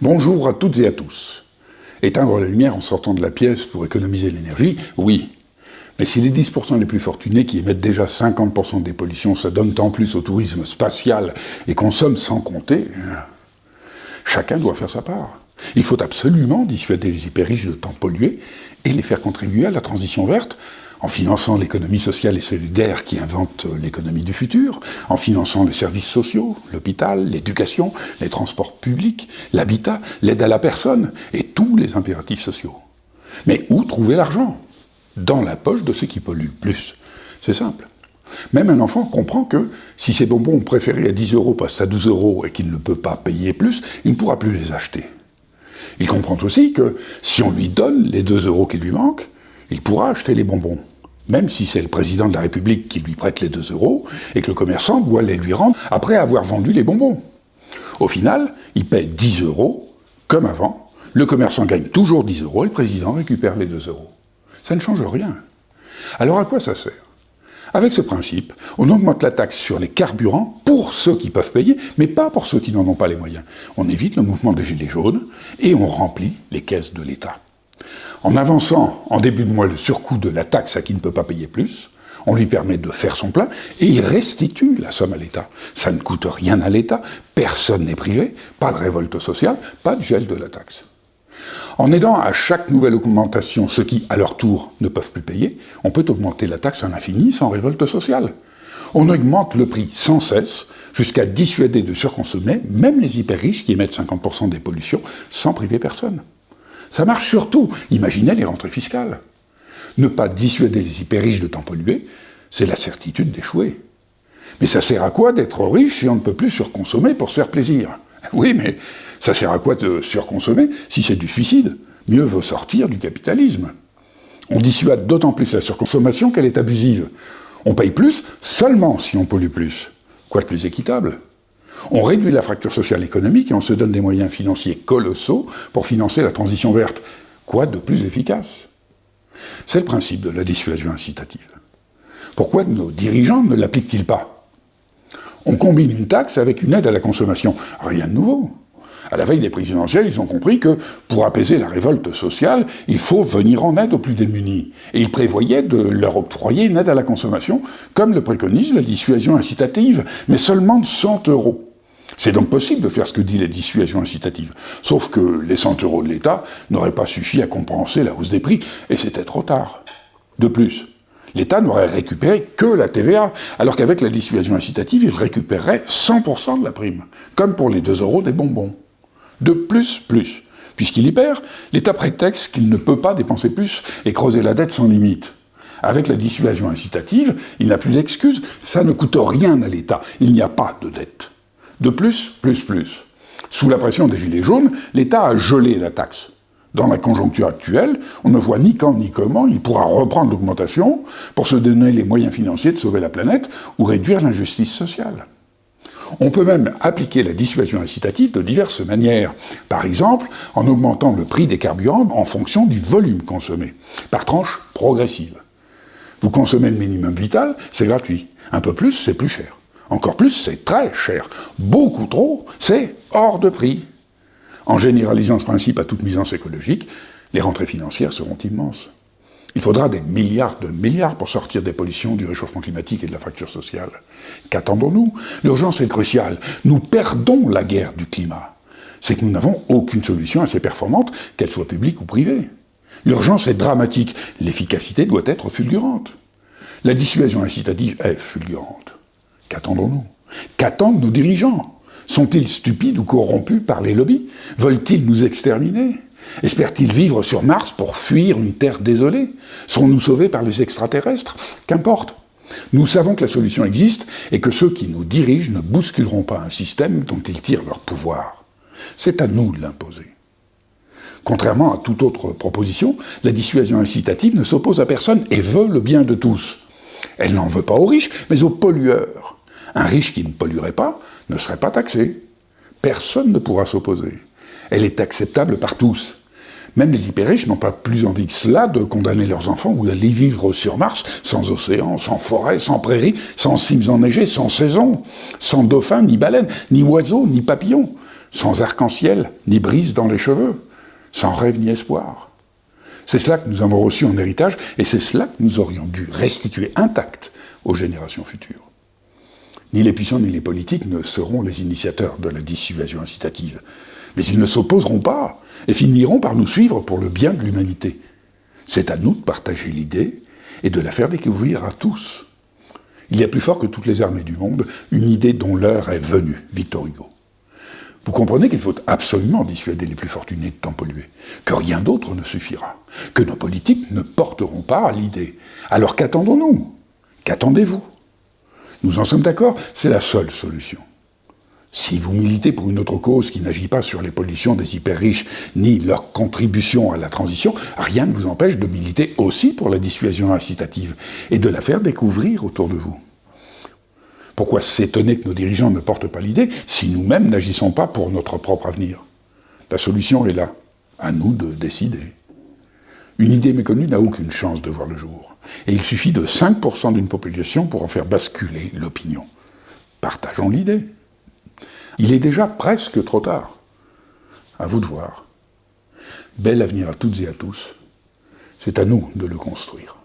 Bonjour à toutes et à tous. Éteindre la lumière en sortant de la pièce pour économiser l'énergie, oui. Mais si les 10% les plus fortunés qui émettent déjà 50% des pollutions s'adonnent en plus au tourisme spatial et consomment sans compter, chacun doit faire sa part. Il faut absolument dissuader les hyper-riches de tant polluer et les faire contribuer à la transition verte en finançant l'économie sociale et solidaire qui invente l'économie du futur, en finançant les services sociaux, l'hôpital, l'éducation, les transports publics, l'habitat, l'aide à la personne et tous les impératifs sociaux. Mais où trouver l'argent ? Dans la poche de ceux qui polluent le plus. C'est simple. Même un enfant comprend que si ses bonbons préférés à 10 € passent à 12 € et qu'il ne peut pas payer plus, il ne pourra plus les acheter. Il comprend aussi que si on lui donne les 2 € qui lui manquent, il pourra acheter les bonbons. Même si c'est le président de la République qui lui prête les 2 € et que le commerçant doit les lui rendre après avoir vendu les bonbons. Au final, il paie 10 € comme avant, le commerçant gagne toujours 10 € et le président récupère les 2 €. Ça ne change rien. Alors à quoi ça sert ? Avec ce principe, on augmente la taxe sur les carburants pour ceux qui peuvent payer, mais pas pour ceux qui n'en ont pas les moyens. On évite le mouvement des gilets jaunes et on remplit les caisses de l'État. En avançant en début de mois le surcoût de la taxe à qui ne peut pas payer plus, on lui permet de faire son plein et il restitue la somme à l'État. Ça ne coûte rien à l'État, personne n'est privé, pas de révolte sociale, pas de gel de la taxe. En aidant à chaque nouvelle augmentation ceux qui, à leur tour, ne peuvent plus payer, on peut augmenter la taxe à l'infini sans révolte sociale. On augmente le prix sans cesse, jusqu'à dissuader de surconsommer même les hyper-riches qui émettent 50% des pollutions sans priver personne. Ça marche surtout, imaginez les rentrées fiscales. Ne pas dissuader les hyper-riches de tant polluer, c'est la certitude d'échouer. Mais ça sert à quoi d'être riche si on ne peut plus surconsommer pour se faire plaisir ? Oui, mais ça sert à quoi de surconsommer si c'est du suicide ? Mieux vaut sortir du capitalisme. On dissuade d'autant plus la surconsommation qu'elle est abusive. On paye plus seulement si on pollue plus. Quoi de plus équitable ? On réduit la fracture sociale économique et on se donne des moyens financiers colossaux pour financer la transition verte. Quoi de plus efficace ? C'est le principe de la dissuasion incitative. Pourquoi nos dirigeants ne l'appliquent-ils pas ? On combine une taxe avec une aide à la consommation. Rien de nouveau. À la veille des présidentielles, ils ont compris que, pour apaiser la révolte sociale, il faut venir en aide aux plus démunis. Et ils prévoyaient de leur octroyer une aide à la consommation, comme le préconise la dissuasion incitative, mais seulement de 100 €. C'est donc possible de faire ce que dit la dissuasion incitative. Sauf que les 100 € de l'État n'auraient pas suffi à compenser la hausse des prix, et c'était trop tard. De plus, l'État n'aurait récupéré que la TVA, alors qu'avec la dissuasion incitative, il récupérerait 100% de la prime, comme pour les 2 € des bonbons. De plus. Puisqu'il y perd, l'État prétexte qu'il ne peut pas dépenser plus et creuser la dette sans limite. Avec la dissuasion incitative, il n'a plus d'excuse, ça ne coûte rien à l'État, il n'y a pas de dette. De plus. Sous la pression des gilets jaunes, l'État a gelé la taxe. Dans la conjoncture actuelle, on ne voit ni quand ni comment il pourra reprendre l'augmentation pour se donner les moyens financiers de sauver la planète ou réduire l'injustice sociale. On peut même appliquer la dissuasion incitative de diverses manières. Par exemple, en augmentant le prix des carburants en fonction du volume consommé, par tranche progressive. Vous consommez le minimum vital, c'est gratuit. Un peu plus, c'est plus cher. Encore plus, c'est très cher. Beaucoup trop, c'est hors de prix. En généralisant ce principe à toute nuisance écologique, les rentrées financières seront immenses. Il faudra des milliards de milliards pour sortir des pollutions, du réchauffement climatique et de la fracture sociale. Qu'attendons-nous ? L'urgence est cruciale. Nous perdons la guerre du climat. C'est que nous n'avons aucune solution assez performante, qu'elle soit publique ou privée. L'urgence est dramatique. L'efficacité doit être fulgurante. La dissuasion incitative est fulgurante. Qu'attendons-nous ? Qu'attendent nos dirigeants ? Sont-ils stupides ou corrompus par les lobbies ? Veulent-ils nous exterminer ? Espèrent-ils vivre sur Mars pour fuir une Terre désolée ? Serons-nous sauvés par les extraterrestres ? Qu'importe. Nous savons que la solution existe et que ceux qui nous dirigent ne bousculeront pas un système dont ils tirent leur pouvoir. C'est à nous de l'imposer. Contrairement à toute autre proposition, la dissuasion incitative ne s'oppose à personne et veut le bien de tous. Elle n'en veut pas aux riches, mais aux pollueurs. Un riche qui ne polluerait pas ne serait pas taxé. Personne ne pourra s'opposer. Elle est acceptable par tous. Même les hyper-riches n'ont pas plus envie que cela de condamner leurs enfants ou d'aller vivre sur Mars, sans océan, sans forêt, sans prairies, sans cimes enneigées, sans saison, sans dauphins, ni baleines, ni oiseaux, ni papillons. sans arc-en-ciel, ni brise dans les cheveux, sans rêve ni espoir. C'est cela que nous avons reçu en héritage, et c'est cela que nous aurions dû restituer intact aux générations futures. Ni les puissants ni les politiques ne seront les initiateurs de la dissuasion incitative, mais ils ne s'opposeront pas et finiront par nous suivre pour le bien de l'humanité. C'est à nous de partager l'idée et de la faire découvrir à tous. Il y a plus fort que toutes les armées du monde, une idée dont l'heure est venue, Victor Hugo. Vous comprenez qu'il faut absolument dissuader les plus fortunés de temps polluer, que rien d'autre ne suffira, que nos politiques ne porteront pas à l'idée. Alors qu'attendons-nous ? Qu'attendez-vous ? Nous en sommes d'accord, c'est la seule solution. Si vous militez pour une autre cause qui n'agit pas sur les pollutions des hyper-riches ni leur contribution à la transition, rien ne vous empêche de militer aussi pour la dissuasion incitative et de la faire découvrir autour de vous. Pourquoi s'étonner que nos dirigeants ne portent pas l'idée si nous-mêmes n'agissons pas pour notre propre avenir ? La solution est là, à nous de décider. Une idée méconnue n'a aucune chance de voir le jour. Et il suffit de 5% d'une population pour en faire basculer l'opinion. Partageons l'idée. Il est déjà presque trop tard. À vous de voir. Bel avenir à toutes et à tous. C'est à nous de le construire.